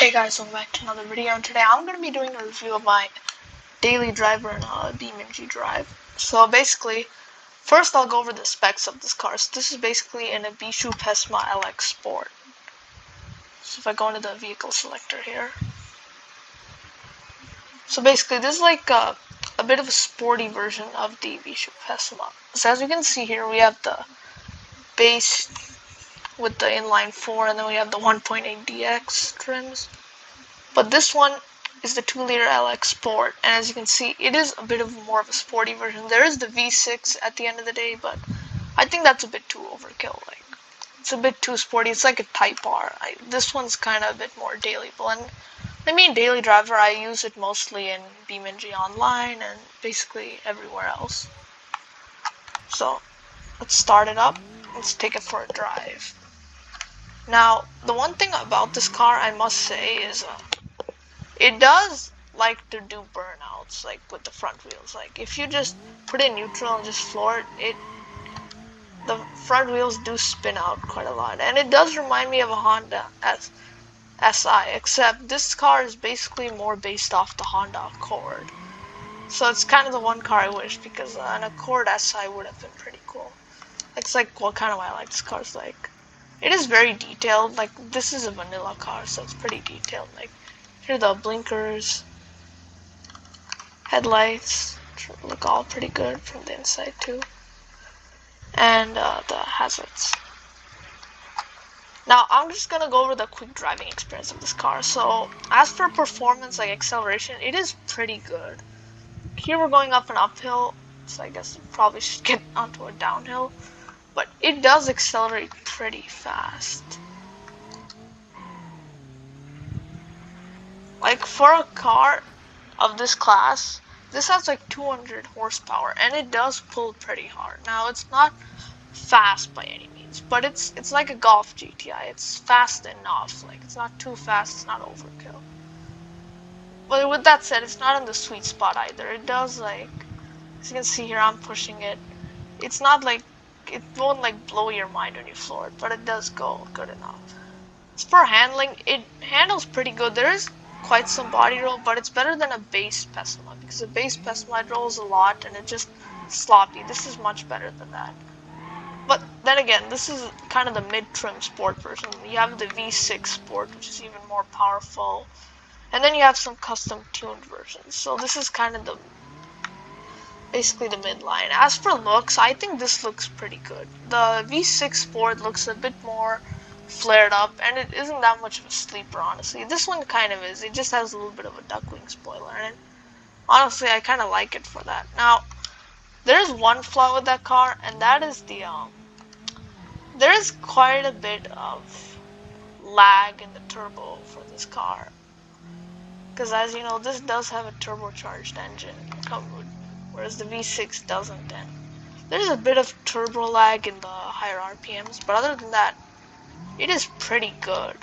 Hey guys, welcome back to another video, and today I'm going to be doing a review of my daily driver and Beamng drive. So basically, first I'll go over the specs of this car. So this is basically an Ibishu Pessima LX Sport. So if I go into the vehicle selector here. So basically this is like a bit of a sporty version of the Ibishu Pessima. So as you can see here, we have the base with the inline 4, and then we have the 1.8 DX trims. But this one is the 2-liter LX Sport, and as you can see, it is a bit of more of a sporty version. There is the V6 at the end of the day, but I think that's a bit too overkill. Like, it's a bit too sporty. It's like a Type R. This one's kind of a bit more dailyable, and I mean daily driver. I use it mostly in Beamng Online and basically everywhere else. So let's start it up. Let's take it for a drive. Now, the one thing about this car I must say is it does like to do burnouts, like with the front wheels. Like if you just put it in neutral and just floor it, the front wheels do spin out quite a lot. And it does remind me of a Honda SI, except this car is basically more based off the Honda Accord. So it's kind of the one car I wish, because an Accord SI would have been pretty cool. It's like what kind of why I like this car is like, it is very detailed. Like this is a vanilla car, so it's pretty detailed. Like here are the blinkers, headlights, look all pretty good from the inside too, and the hazards. Now I'm just gonna go over the quick driving experience of this car. So as for performance, like acceleration, it is pretty good. Here we're going up an uphill, so I guess we probably should get onto a downhill, but it does accelerate pretty fast. Like for a car of this class, this has like 200 horsepower, and it does pull pretty hard. Now it's not fast by any means, but it's like a Golf GTI. It's fast enough. Like it's not too fast, it's not overkill. But with that said, it's not in the sweet spot either. It does, like, as you can see here, I'm pushing it. It's not like, it won't like blow your mind when you floor it, but it does go good enough. As for handling, it handles pretty good. There is quite some body roll, but it's better than a base Pessima, because a base Pessima rolls a lot and it's just sloppy. This is much better than that. But then again, this is kind of the mid-trim sport version. You have the V6 Sport, which is even more powerful, and then you have some custom tuned versions. So this is kind of basically the midline. As for looks, I think this looks pretty good. The V6 Sport looks a bit more flared up, and it isn't that much of a sleeper, honestly. This one kind of is. It just has a little bit of a duck-wing spoiler, and honestly I kind of like it for that. Now there's one flaw with that car, and that is there is quite a bit of lag in the turbo for this car, because as you know, this does have a turbocharged engine, whereas the V6 doesn't, and there's a bit of turbo lag in the higher RPMs, but other than that, it is pretty good.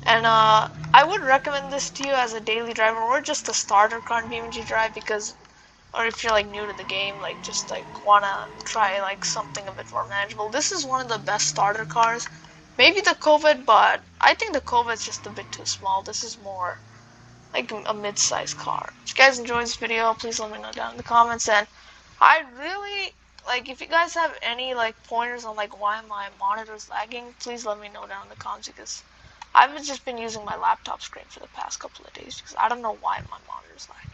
And I would recommend this to you as a daily driver or just a starter car in Beamng Drive, because, or if you're like new to the game, like just like wanna try like something a bit more manageable, this is one of the best starter cars. Maybe the COVID, but I think the COVID is just a bit too small. This is more like a mid-sized car. If you guys enjoyed this video, please let me know down in the comments, and I really, like, if you guys have any like pointers on like why my monitor is lagging, please let me know down in the comments, because I've just been using my laptop screen for the past couple of days because I don't know why my monitor is lagging.